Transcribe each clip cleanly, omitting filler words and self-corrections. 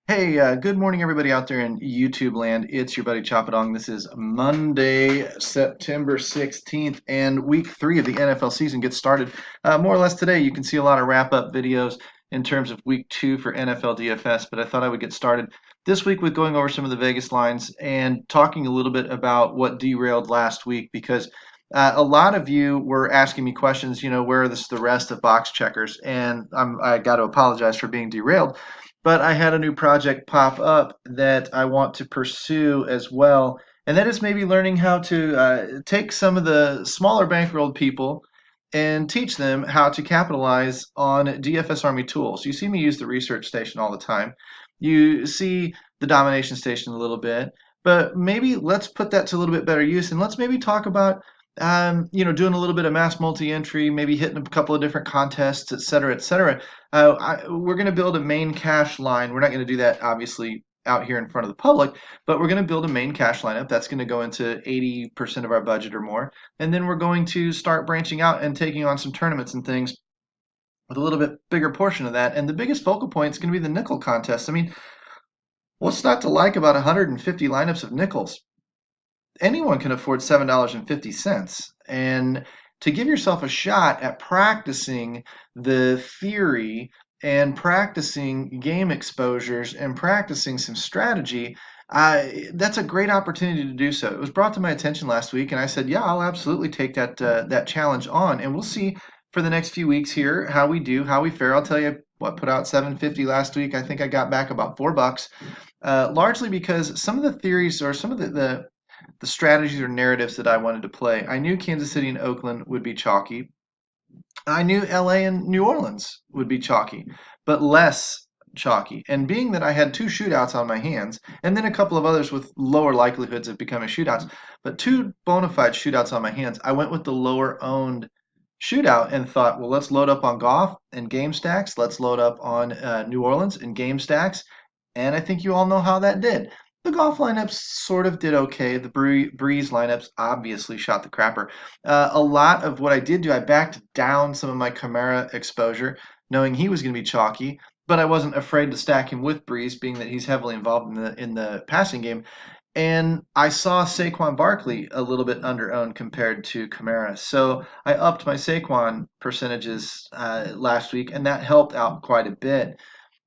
Hey, good morning, everybody out there in YouTube land. It's your buddy Choppadong. This is Monday, September 16th, and week 3 of the NFL season gets started more or less today. You can see a lot of wrap-up videos in terms of week 2 for NFL DFS, but I thought I would get started this week with going over some of the Vegas lines and talking a little bit about what derailed last week because a lot of you were asking me questions, where are the rest of box checkers? And I got to apologize for being derailed, but I had a new project pop up that I want to pursue as well. And that is maybe learning how to take some of the smaller bankrolled people and teach them how to capitalize on DFS Army tools. You see me use the research station all the time. You see the domination station a little bit, but maybe let's put that to a little bit better use and let's maybe talk about doing a little bit of mass multi-entry, maybe hitting a couple of different contests, et cetera, et cetera. We're going to build a main cash line. We're not going to do that, obviously, out here in front of the public, but we're going to build a main cash lineup that's going to go into 80% of our budget or more. And then we're going to start branching out and taking on some tournaments and things with a little bit bigger portion of that. And the biggest focal point is going to be the nickel contest. I mean, what's not to like about 150 lineups of nickels? Anyone can afford $7.50. And to give yourself a shot at practicing the theory and practicing game exposures and practicing some strategy, that's a great opportunity to do so. It was brought to my attention last week, and I said, "Yeah, I'll absolutely take that challenge on." And we'll see for the next few weeks here how we do, how we fare. I'll tell you what, put out 750 last week. I think I got back about $4, largely because some of the theories or some of the strategies or narratives that I wanted to play. I knew Kansas City and Oakland would be chalky. I knew LA and New Orleans would be chalky, but less chalky. And being that I had two shootouts on my hands, and then a couple of others with lower likelihoods of becoming shootouts, but two bona fide shootouts on my hands, I went with the lower owned shootout and thought, well, let's load up on Goff and game stacks. Let's load up on New Orleans and game stacks. And I think you all know how that did. The Goff lineups sort of did okay. The Breeze lineups obviously shot the crapper. A lot of what I did do, I backed down some of my Kamara exposure, knowing he was going to be chalky, but I wasn't afraid to stack him with Breeze, being that he's heavily involved in the passing game. And I saw Saquon Barkley a little bit under-owned compared to Kamara. So I upped my Saquon percentages last week, and that helped out quite a bit.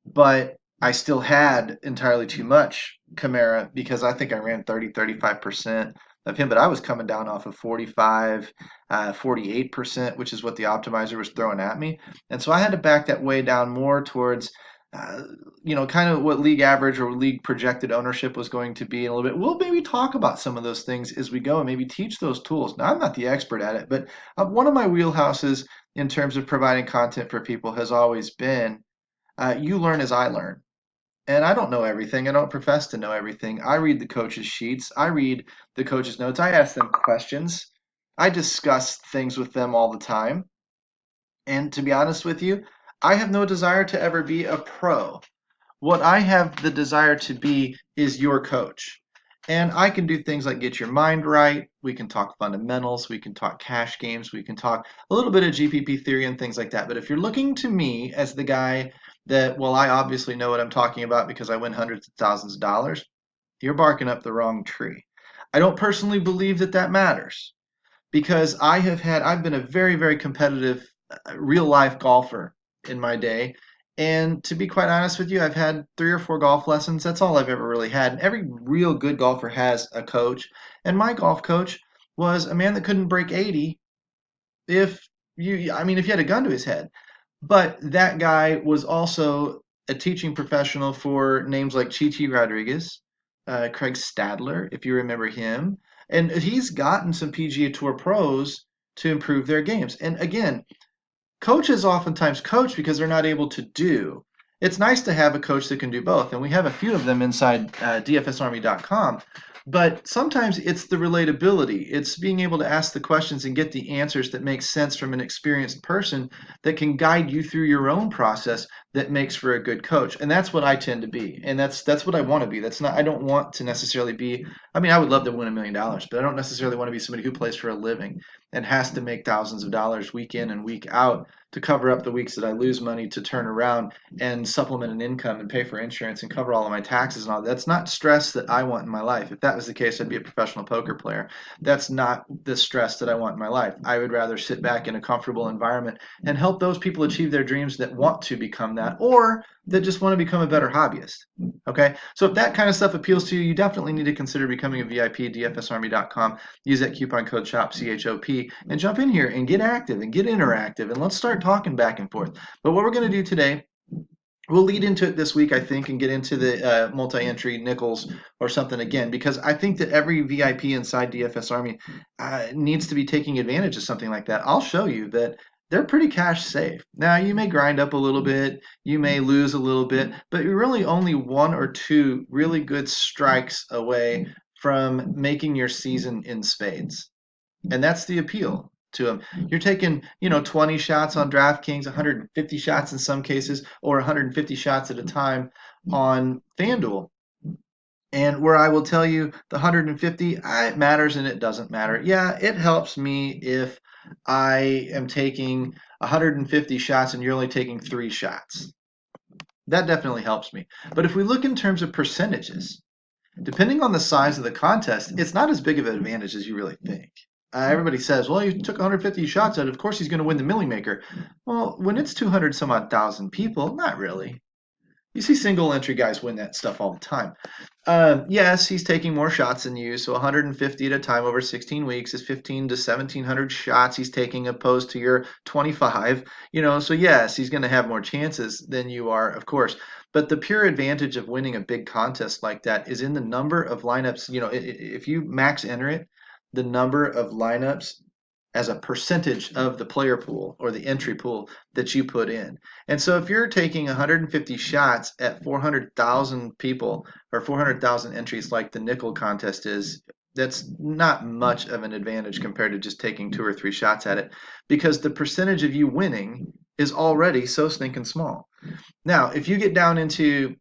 But I still had entirely too much Kamara because I think I ran 35% of him, but I was coming down off of 45, 48%, which is what the optimizer was throwing at me. And so I had to back that way down more towards uh, kind of what league average or league projected ownership was going to be in a little bit. We'll maybe talk about some of those things as we go and maybe teach those tools. Now, I'm not the expert at it, but one of my wheelhouses in terms of providing content for people has always been you learn as I learn. And I don't know everything. I don't profess to know everything. I read the coaches' sheets. I read the coaches' notes. I ask them questions. I discuss things with them all the time. And to be honest with you, I have no desire to ever be a pro. What I have the desire to be is your coach. And I can do things like get your mind right. We can talk fundamentals. We can talk cash games. We can talk a little bit of GPP theory and things like that. But if you're looking to me as the guy that, well, I obviously know what I'm talking about because I win hundreds of thousands of dollars, you're barking up the wrong tree. I don't personally believe that that matters because I've been a very, very competitive real life golfer in my day. And to be quite honest with you, I've had 3 or 4 golf lessons. That's all I've ever really had. And every real good golfer has a coach. And my golf coach was a man that couldn't break 80 if you had a gun to his head. But that guy was also a teaching professional for names like Chi Rodriguez, Craig Stadler, if you remember him. And he's gotten some PGA Tour pros to improve their games. And again, coaches oftentimes coach because they're not able to do. It's nice to have a coach that can do both, and we have a few of them inside DFSArmy.com. But sometimes it's the relatability. It's being able to ask the questions and get the answers that make sense from an experienced person that can guide you through your own process that makes for a good coach. And that's what I tend to be. And that's what I want to be. That's not I don't want to necessarily be I mean, I would love to win $1 million, but I don't necessarily want to be somebody who plays for a living and has to make thousands of dollars week in and week out to cover up the weeks that I lose money to turn around and supplement an income and pay for insurance and cover all of my taxes and all. That's not stress that I want in my life. If that was the case, I'd be a professional poker player. That's not the stress that I want in my life. I would rather sit back in a comfortable environment and help those people achieve their dreams that want to become that or that just want to become a better hobbyist. Okay, so if that kind of stuff appeals to you, you definitely need to consider becoming a VIP at dfsarmy.com. Use that coupon code CHOP, CHOP, and jump in here and get active and get interactive, and let's start talking back and forth. But what we're going to do today, we'll lead into it this week, I think, and get into the multi-entry nickels or something again, because I think that every VIP inside DFS Army needs to be taking advantage of something like that. I'll show you that they're pretty cash safe. Now, you may grind up a little bit, you may lose a little bit, but you're really only one or two really good strikes away from making your season in spades. And that's the appeal to them. You're taking, 20 shots on DraftKings, 150 shots in some cases, or 150 shots at a time on FanDuel. And where I will tell you the 150, it matters and it doesn't matter. Yeah, it helps me if I am taking 150 shots and you're only taking 3 shots. That definitely helps me. But if we look in terms of percentages, depending on the size of the contest, it's not as big of an advantage as you really think. Everybody says, well, he took 150 shots at it. Of course, he's going to win the Millie Maker. Well, when it's 200 some odd thousand people, not really. You see single entry guys win that stuff all the time. Yes, he's taking more shots than you. So 150 at a time over 16 weeks is 15 to 1,700 shots he's taking opposed to your 25. So yes, he's going to have more chances than you are, of course. But the pure advantage of winning a big contest like that is in the number of lineups. If you max enter it, the number of lineups as a percentage of the player pool or the entry pool that you put in. And so if you're taking 150 shots at 400,000 people or 400,000 entries like the nickel contest is, that's not much of an advantage compared to just taking 2 or 3 shots at it, because the percentage of you winning is already so stinking small. Now, if you get down into,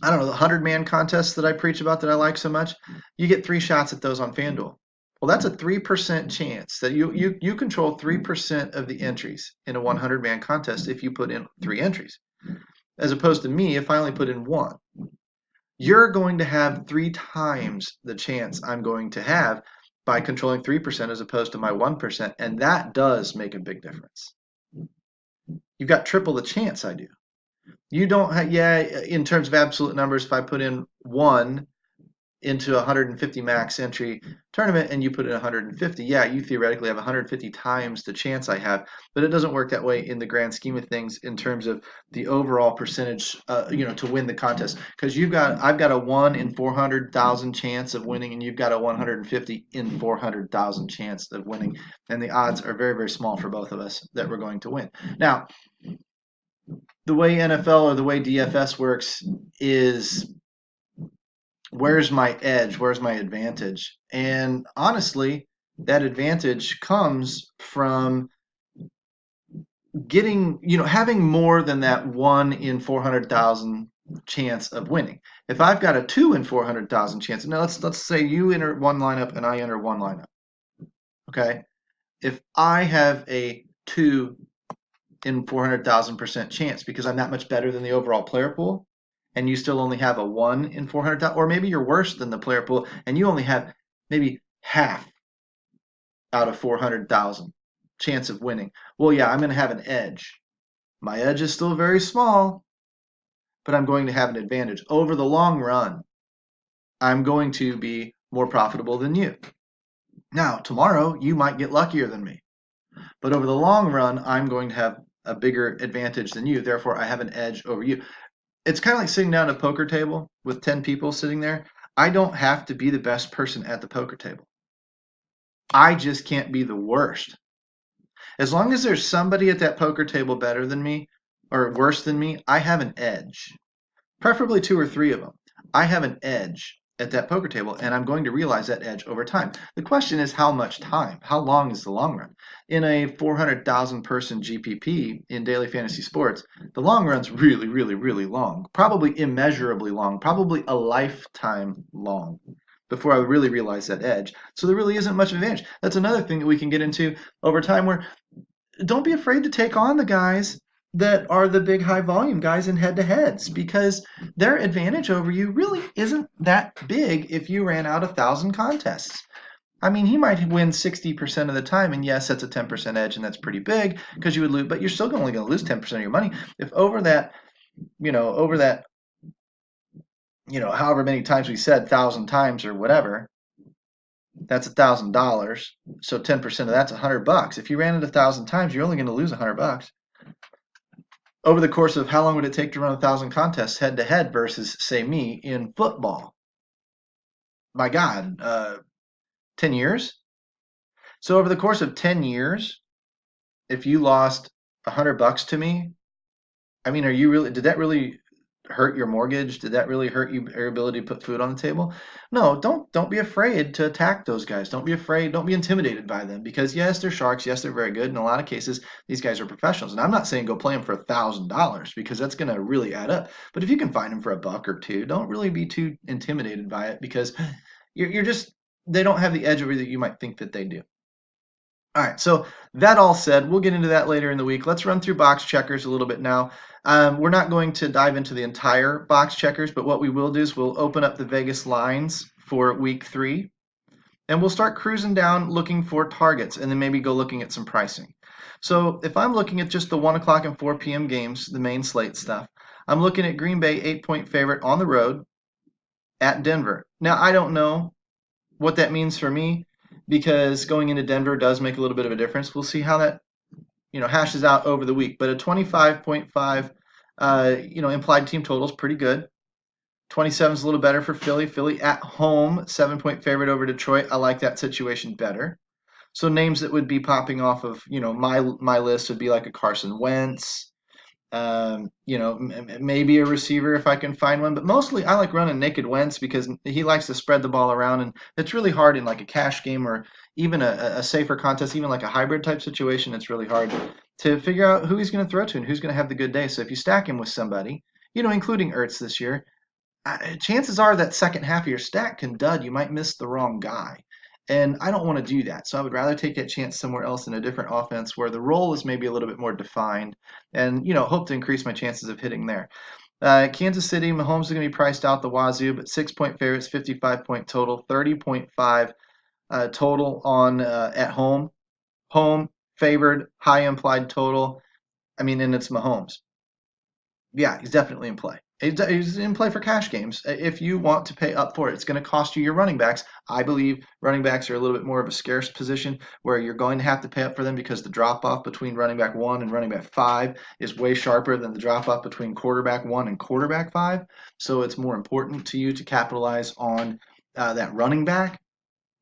I don't know, the 100-man contests that I preach about that I like so much, you get 3 shots at those on FanDuel. Well, that's a 3% chance that you control 3% of the entries in a 100-man contest if you put in 3 entries, as opposed to me if I only put in 1. You're going to have 3 times the chance I'm going to have by controlling 3% as opposed to my 1%, and that does make a big difference. You've got triple the chance I do. You don't have, in terms of absolute numbers, if I put in 1 into a 150 max entry tournament and you put in 150, you theoretically have 150 times the chance I have, but it doesn't work that way in the grand scheme of things in terms of the overall percentage, to win the contest, because I've got a 1 in 400,000 chance of winning, and you've got a 150 in 400,000 chance of winning, and the odds are very, very small for both of us that we're going to win. Now, the way NFL or the way DFS works is, where's my edge? Where's my advantage? And honestly, that advantage comes from getting, having more than that 1 in 400,000 chance of winning. If I've got a 2 in 400,000 chance, now let's say you enter one lineup and I enter one lineup. Okay, if I have a 2 in 400,000% chance because I'm that much better than the overall player pool, and you still only have a 1 in 400,000, or maybe you're worse than the player pool and you only have maybe half out of 400,000 chance of winning. Well, I'm going to have an edge. My edge is still very small, but I'm going to have an advantage. Over the long run, I'm going to be more profitable than you. Now, tomorrow, you might get luckier than me, but over the long run, I'm going to have a bigger advantage than you. Therefore, I have an edge over you. It's kind of like sitting down at a poker table with 10 people sitting there. I don't have to be the best person at the poker table. I just can't be the worst. As long as there's somebody at that poker table better than me or worse than me, I have an edge. Preferably 2 or 3 of them. I have an edge at that poker table, and I'm going to realize that edge over time. The question is how much time? How long is the long run? In a 400,000 person GPP in daily fantasy sports, the long run's really, really, really long, probably immeasurably long, probably a lifetime long before I would really realize that edge. So there really isn't much advantage. That's another thing that we can get into over time where don't be afraid to take on the guys that are the big high volume guys in head to heads because their advantage over you really isn't that big if you ran out 1,000 contests. I mean, he might win 60% of the time, and yes, that's a 10% edge, and that's pretty big because you would lose, but you're still only going to lose 10% of your money. If over that, however many times we said 1,000 times or whatever, that's $1,000. So 10% of that's $100. If you ran it 1,000 times, you're only going to lose $100. Over the course of how long would it take to run 1,000 contests head to head versus, say, me in football? My God, 10 years? So over the course of 10 years, if you lost $100 to me, I mean, did that really hurt your mortgage? Did that really hurt your ability to put food on the table? No, don't be afraid to attack those guys. Don't be afraid, don't be intimidated by them because yes, they're sharks, yes, they're very good. In a lot of cases, these guys are professionals. And I'm not saying go play them for $1,000 because that's going to really add up. But if you can find them for $1 or $2, don't really be too intimidated by it because you're just they don't have the edge over you that you might think that they do. All right, so that all said, we'll get into that later in the week. Let's run through box checkers a little bit now. We're not going to dive into the entire box checkers, but what we will do is we'll open up the Vegas lines for week 3, and we'll start cruising down looking for targets, and then maybe go looking at some pricing. So if I'm looking at just the 1 o'clock and 4 p.m. games, the main slate stuff, I'm looking at Green Bay 8-point favorite on the road at Denver. Now, I don't know what that means for me because going into Denver does make a little bit of a difference. We'll see how that hashes out over the week. But a 25.5 implied team total is pretty good. 27 is a little better for Philly. Philly at home, 7-point favorite over Detroit. I like that situation better. So names that would be popping off of my list would be like a Carson Wentz. Maybe a receiver if I can find one, but mostly I like running naked Wentz because he likes to spread the ball around, and it's really hard in like a cash game or even a safer contest, even like a hybrid type situation. It's really hard to figure out who he's going to throw to and who's going to have the good day. So if you stack him with somebody, including Ertz this year, chances are that second half of your stack can dud. You might miss the wrong guy. And I don't want to do that. So I would rather take that chance somewhere else in a different offense where the role is maybe a little bit more defined and, hope to increase my chances of hitting there. Kansas City, Mahomes is going to be priced out the wazoo, but 6-point favorites, 55-point total, 30.5 total on at home. Home, favored, high implied total. I mean, and it's Mahomes. Yeah, he's definitely in play. He's in play for cash games. If you want to pay up for it, it's going to cost you your running backs. I believe running backs are a little bit more of a scarce position where you're going to have to pay up for them because the drop off between running back 1 and running back 5 is way sharper than the drop off between quarterback 1 and quarterback 5. So it's more important to you to capitalize on that running back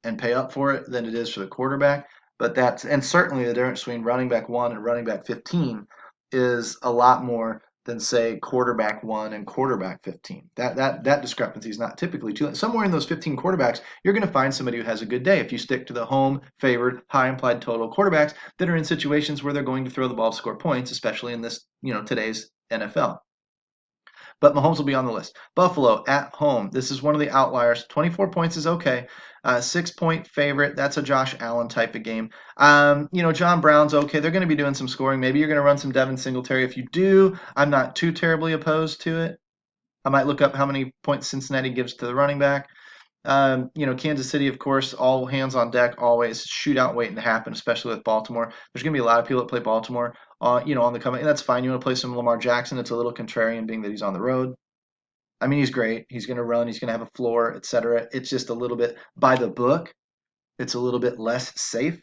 and pay up for it than it is for the quarterback. And certainly the difference between running back 1 and running back 15 is a lot more than say quarterback 1 and quarterback 15. That discrepancy is not typically too. Somewhere in those 15 quarterbacks, you're going to find somebody who has a good day if you stick to the home favored high implied total quarterbacks that are in situations where they're going to throw the ball to score points, especially in this today's NFL. But Mahomes will be on the list. Buffalo at home. This is one of the outliers. 24 points is okay. 6-point favorite. That's a Josh Allen type of game. John Brown's okay. They're going to be doing some scoring. Maybe you're going to run some Devin Singletary. If you do, I'm not too terribly opposed to it. I might look up how many points Cincinnati gives to the running back. Kansas City, of course, all hands on deck, always shootout waiting to happen, especially with Baltimore. There's going to be a lot of people that play Baltimore, on the coming, and that's fine. You want to play some Lamar Jackson. It's a little contrarian being that he's on the road. I mean, he's great. He's going to run. He's going to have a floor, etc. It's just a little bit by the book. It's a little bit less safe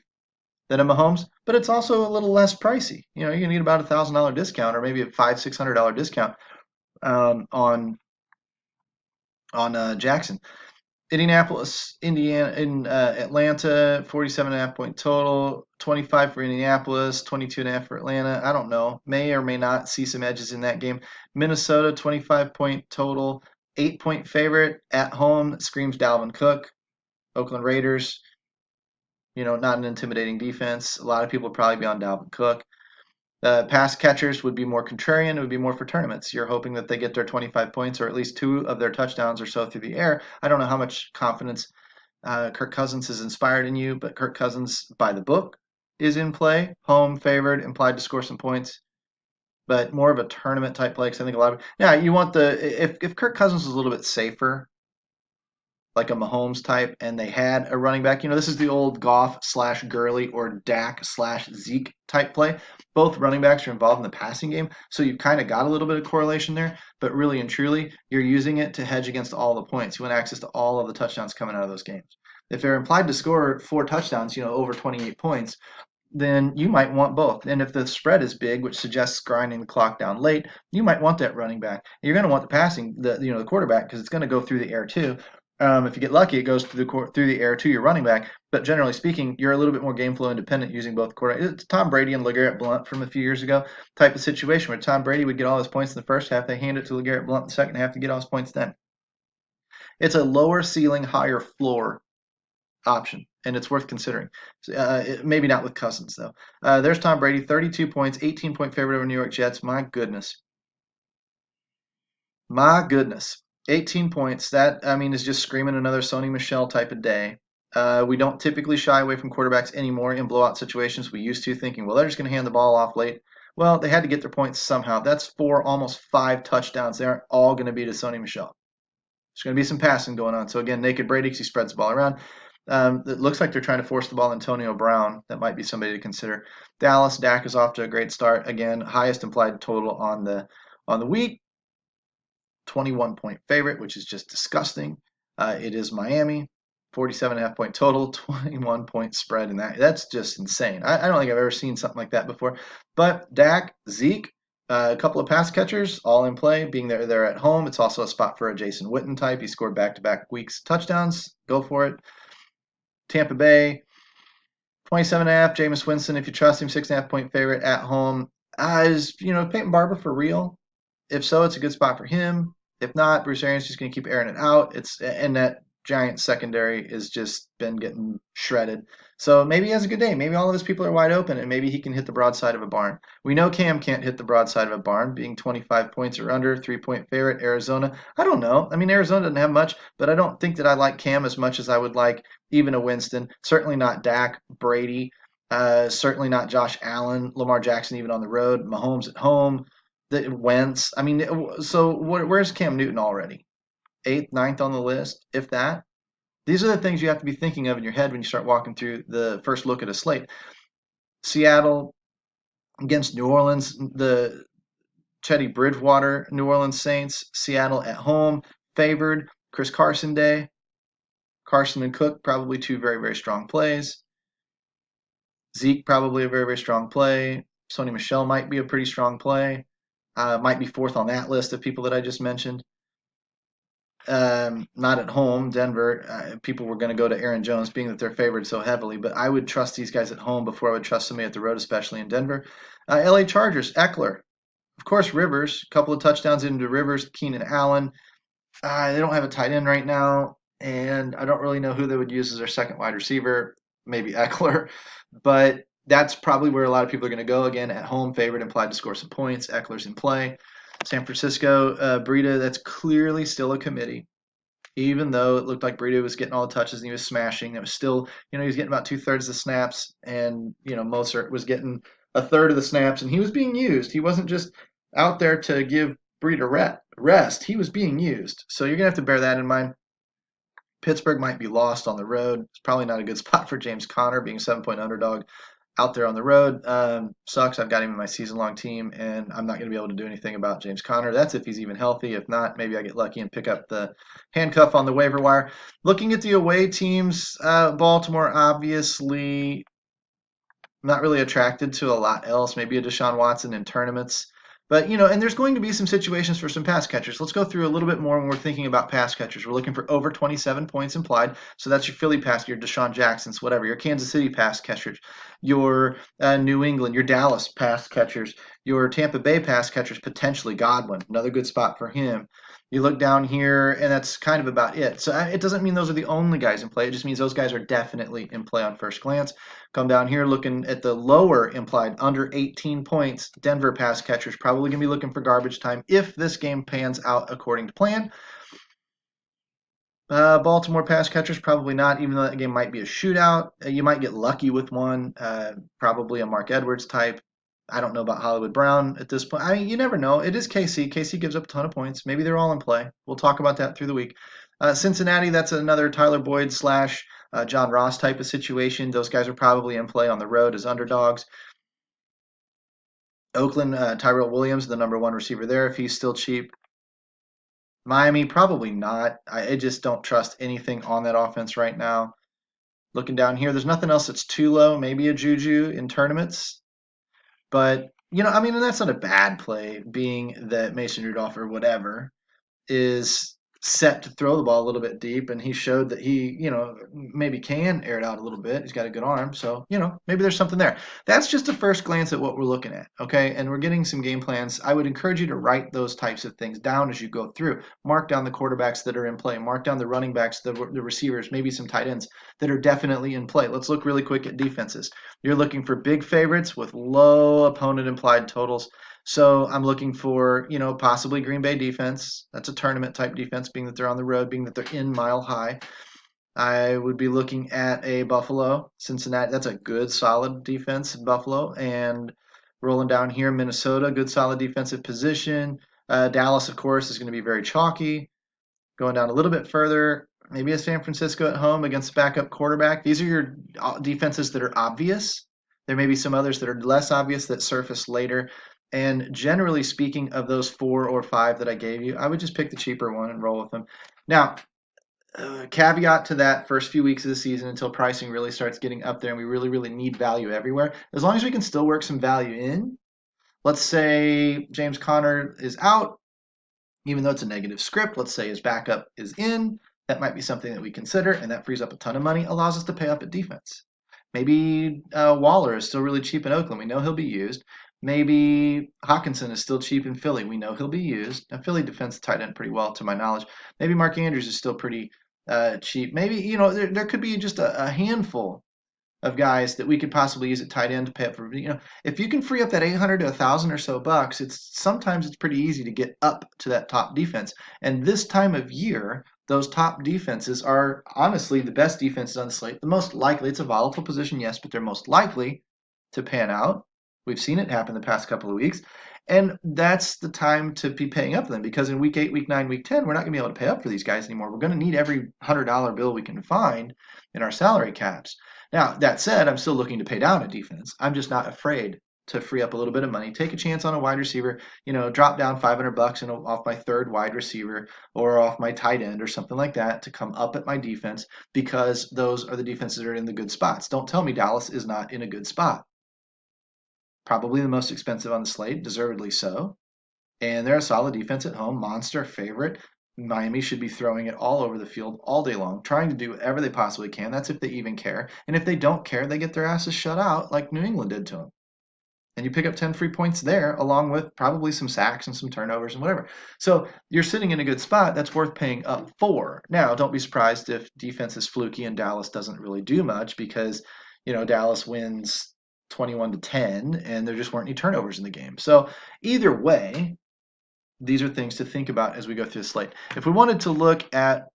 than a Mahomes, but it's also a little less pricey. You're going to get about $1,000 discount or maybe a $500-$600 discount on Jackson. Indianapolis, Indiana, in Atlanta, 47.5-point total, 25 for Indianapolis, 22.5 for Atlanta. I don't know. May or may not see some edges in that game. Minnesota, 25-point total, 8-point favorite at home. Screams Dalvin Cook. Oakland Raiders, not an intimidating defense. A lot of people would probably be on Dalvin Cook. Pass catchers would be more contrarian. It would be more for tournaments. You're hoping that they get their 25 points or at least 2 of their touchdowns or so through the air. I don't know how much confidence Kirk Cousins has inspired in you, but Kirk Cousins, by the book, is in play. Home favored, implied to score some points, but more of a tournament type play. Because I think a lot of you want if Kirk Cousins was a little bit safer, like a Mahomes type, and they had a running back. This is the old Goff/Gurley or Dak/Zeke type play. Both running backs are involved in the passing game, so you've kind of got a little bit of correlation there. But really and truly, you're using it to hedge against all the points. You want access to all of the touchdowns coming out of those games. If they're implied to score 4 touchdowns, over 28 points, then you might want both. And if the spread is big, which suggests grinding the clock down late, you might want that running back. You're going to want the quarterback, because it's going to go through the air too. If you get lucky, it goes through the air to your running back. But generally speaking, you're a little bit more game flow independent using both quarterbacks. It's Tom Brady and LeGarrette Blount from a few years ago type of situation where Tom Brady would get all his points in the first half. They hand it to LeGarrette Blount in the second half to get all his points then. It's a lower ceiling, higher floor option, and it's worth considering. Maybe not with Cousins, though. There's Tom Brady, 32 points, 18-point favorite over New York Jets. My goodness. 18 points. That, is just screaming another Sony Michel type of day. We don't typically shy away from quarterbacks anymore in blowout situations. We used to, thinking, well, they're just going to hand the ball off late. Well, they had to get their points somehow. That's 4, almost 5 touchdowns. They aren't all going to be to Sony Michel. There's going to be some passing going on. So again, naked Brady, because he spreads the ball around. It looks like they're trying to force the ball Antonio Brown. That might be somebody to consider. Dallas, Dak is off to a great start. Again, highest implied total on the week. 21-point favorite, which is just disgusting. It is Miami, 47.5-point total, 21-point spread, and that's just insane. I don't think I've ever seen something like that before. But Dak, Zeke, a couple of pass catchers, all in play, being they're at home. It's also a spot for a Jason Witten type. He scored back-to-back weeks touchdowns. Go for it. Tampa Bay, 27.5. Jameis Winston, if you trust him, 6.5-point favorite at home. Is Peyton Barber for real? If so, it's a good spot for him. If not, Bruce Arians is just going to keep airing it out. And that Giants secondary has just been getting shredded. So maybe he has a good day. Maybe all of his people are wide open, and maybe he can hit the broadside of a barn. We know Cam can't hit the broadside of a barn, being 25 points or under, 3-point favorite. Arizona, I don't know. Arizona doesn't have much, but I don't think that I like Cam as much as I would like even a Winston. Certainly not Dak, Brady. Certainly not Josh Allen, Lamar Jackson, even on the road. Mahomes at home. Wentz. So where's Cam Newton already? 8th, 9th on the list, if that. These are the things you have to be thinking of in your head when you start walking through the first look at a slate. Seattle against New Orleans, the Teddy Bridgewater, New Orleans Saints. Seattle at home, favored. Chris Carson day. Carson and Cook, probably 2 very, very strong plays. Zeke, probably a very, very strong play. Sony Michel might be a pretty strong play. Might be 4th on that list of people that I just mentioned. Not at home, Denver. People were going to go to Aaron Jones, being that they're favored so heavily. But I would trust these guys at home before I would trust somebody at the road, especially in Denver. LA Chargers, Eckler. Of course, Rivers. A couple of touchdowns into Rivers, Keenan Allen. They don't have a tight end right now, and I don't really know who they would use as their second wide receiver. Maybe Eckler. But that's probably where a lot of people are going to go. Again, at home, favorite, implied to score some points. Eckler's in play. San Francisco, Breida, that's clearly still a committee. Even though it looked like Breida was getting all the touches and he was smashing, it was still, he was getting about 2/3 of the snaps, and, Mostert was getting 1/3 of the snaps, and he was being used. He wasn't just out there to give Breida rest. He was being used. So you're going to have to bear that in mind. Pittsburgh might be lost on the road. It's probably not a good spot for James Conner, being a 7-point underdog out there on the road. Sucks. I've got him in my season-long team, and I'm not going to be able to do anything about James Conner. That's if he's even healthy. If not, maybe I get lucky and pick up the handcuff on the waiver wire. Looking at the away teams, Baltimore, obviously not really attracted to a lot else. Maybe a Deshaun Watson in tournaments. But, and there's going to be some situations for some pass catchers. Let's go through a little bit more when we're thinking about pass catchers. We're looking for over 27 points implied. So that's your Philly pass, your Deshaun Jacksons, whatever, your Kansas City pass catchers, your New England, your Dallas pass catchers, your Tampa Bay pass catchers, potentially Godwin, another good spot for him. You look down here, and that's kind of about it. So it doesn't mean those are the only guys in play. It just means those guys are definitely in play on first glance. Come down here, looking at the lower implied under 18 points. Denver pass catchers probably going to be looking for garbage time if this game pans out according to plan. Baltimore pass catchers, probably not, even though that game might be a shootout. You might get lucky with one, probably a Mark Edwards type. I don't know about Hollywood Brown at this point. I mean, you never know. It is KC. KC gives up a ton of points. Maybe they're all in play. We'll talk about that through the week. Cincinnati, that's another Tyler Boyd slash John Ross type of situation. Those guys are probably in play on the road as underdogs. Oakland, Tyrell Williams, the number one receiver there, if he's still cheap. Miami, probably not. I just don't trust anything on that offense right now. Looking down here, there's nothing else that's too low. Maybe a Juju in tournaments. But, I mean, and that's not a bad play, being that Mason Rudolph or whatever is set to throw the ball a little bit deep, and he showed that he, maybe can air it out a little bit. He's got a good arm, so, maybe there's something there. That's just a first glance at what we're looking at, okay? And we're getting some game plans. I would encourage you to write those types of things down as you go through. Mark down the quarterbacks that are in play. Mark down the running backs, the receivers, maybe some tight ends that are definitely in play. Let's look really quick at defenses. You're looking for big favorites with low opponent implied totals. So I'm looking for, possibly Green Bay defense. That's a tournament type defense, being that they're on the road, being that they're in Mile High. I would be looking at a Buffalo, Cincinnati. That's a good, solid defense in Buffalo. And rolling down here, Minnesota, good, solid defensive position. Dallas, of course, is going to be very chalky. Going down a little bit further, maybe a San Francisco at home against backup quarterback. These are your defenses that are obvious. There may be some others that are less obvious that surface later. And generally speaking, of those 4 or 5 that I gave you, I would just pick the cheaper one and roll with them. Now, caveat to that, first few weeks of the season until pricing really starts getting up there and we really, really need value everywhere, as long as we can still work some value in. Let's say James Conner is out, even though it's a negative script. Let's say his backup is in. That might be something that we consider, and that frees up a ton of money, allows us to pay up at defense. Maybe Waller is still really cheap in Oakland. We know he'll be used. Maybe Hawkinson is still cheap in Philly. We know he'll be used. Now, Philly defends tight end pretty well, to my knowledge. Maybe Mark Andrews is still pretty cheap. Maybe, there could be just a handful of guys that we could possibly use at tight end to pay up for. If you can free up that 800 to 1,000 or so bucks, sometimes it's pretty easy to get up to that top defense. And this time of year, those top defenses are honestly the best defenses on the slate. The most likely, it's a volatile position, yes, but they're most likely to pan out. We've seen it happen the past couple of weeks. And that's the time to be paying up for them, because in week 8, week 9, week 10, we're not going to be able to pay up for these guys anymore. We're going to need every $100 bill we can find in our salary caps. Now, that said, I'm still looking to pay down a defense. I'm just not afraid to free up a little bit of money, take a chance on a wide receiver, drop down $500 and off my third wide receiver or off my tight end or something like that to come up at my defense, because those are the defenses that are in the good spots. Don't tell me Dallas is not in a good spot. Probably the most expensive on the slate, deservedly so. And they're a solid defense at home, monster favorite. Miami should be throwing it all over the field all day long, trying to do whatever they possibly can. That's if they even care. And if they don't care, they get their asses shut out like New England did to them. And you pick up 10 free points there, along with probably some sacks and some turnovers and whatever. So you're sitting in a good spot that's worth paying up for. Now, don't be surprised if defense is fluky and Dallas doesn't really do much, because, Dallas wins 21-10 and there just weren't any turnovers in the game. So either way, these are things to think about as we go through the slate. If we wanted to look at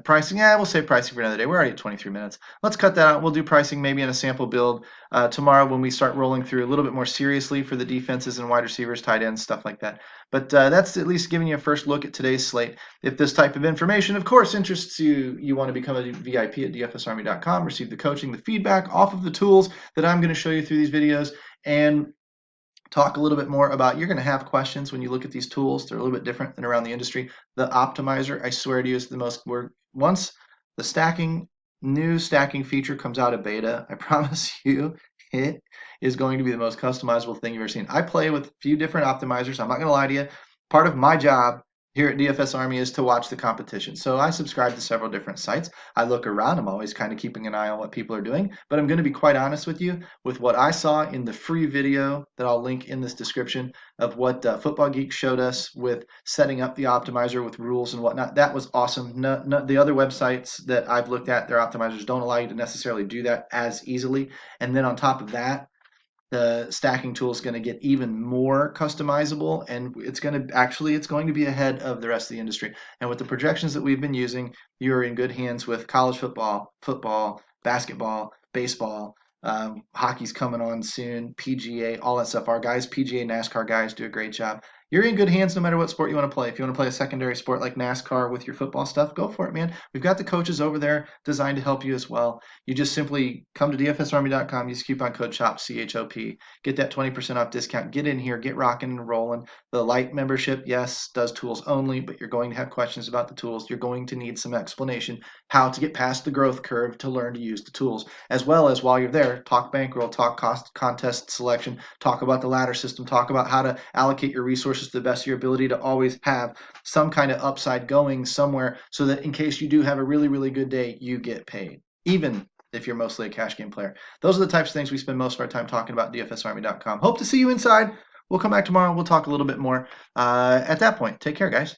pricing, we'll save pricing for another day. We're already at 23 minutes. Let's cut that out. We'll do pricing maybe in a sample build tomorrow when we start rolling through a little bit more seriously for the defenses and wide receivers, tight ends, stuff like that. But that's at least giving you a first look at today's slate. If this type of information, of course, interests you, you want to become a VIP at dfsarmy.com, receive the coaching, the feedback off of the tools that I'm going to show you through these videos, and talk a little bit more about, you're going to have questions when you look at these tools. They're a little bit different than around the industry. The optimizer, I swear to you, is the most, once the new stacking feature comes out of beta, I promise you it is going to be the most customizable thing you've ever seen. I play with a few different optimizers. I'm not going to lie to you. Part of my job here at DFS Army is to watch the competition. So I subscribe to several different sites. I look around. I'm always kind of keeping an eye on what people are doing. But I'm going to be quite honest with you with what I saw in the free video that I'll link in this description of what Football Geek showed us with setting up the optimizer with rules and whatnot. That was awesome. The other websites that I've looked at, their optimizers don't allow you to necessarily do that as easily. And then on top of that, the stacking tool is going to get even more customizable, and it's going to be ahead of the rest of the industry. And with the projections that we've been using, you're in good hands with college football, basketball, baseball. Hockey's coming on soon, PGA, all that stuff. Our guys, PGA, NASCAR guys, do a great job. You're in good hands no matter what sport you want to play. If you want to play a secondary sport like NASCAR with your football stuff, go for it, man. We've got the coaches over there designed to help you as well. You just simply come to dfsarmy.com, use coupon code CHOP, CHOP, get that 20% off discount, get in here, get rocking and rolling. The light membership, yes, does tools only, but you're going to have questions about the tools. You're going to need some explanation how to get past the growth curve to learn to use the tools, as well as while you're there, talk bankroll, talk cost contest selection, talk about the ladder system, talk about how to allocate your resources to the best of your ability to always have some kind of upside going somewhere so that in case you do have a really, really good day, you get paid, even if you're mostly a cash game player. Those are the types of things we spend most of our time talking about at dfsarmy.com. Hope to see you inside. We'll come back tomorrow. We'll talk a little bit more. At that point, take care, guys.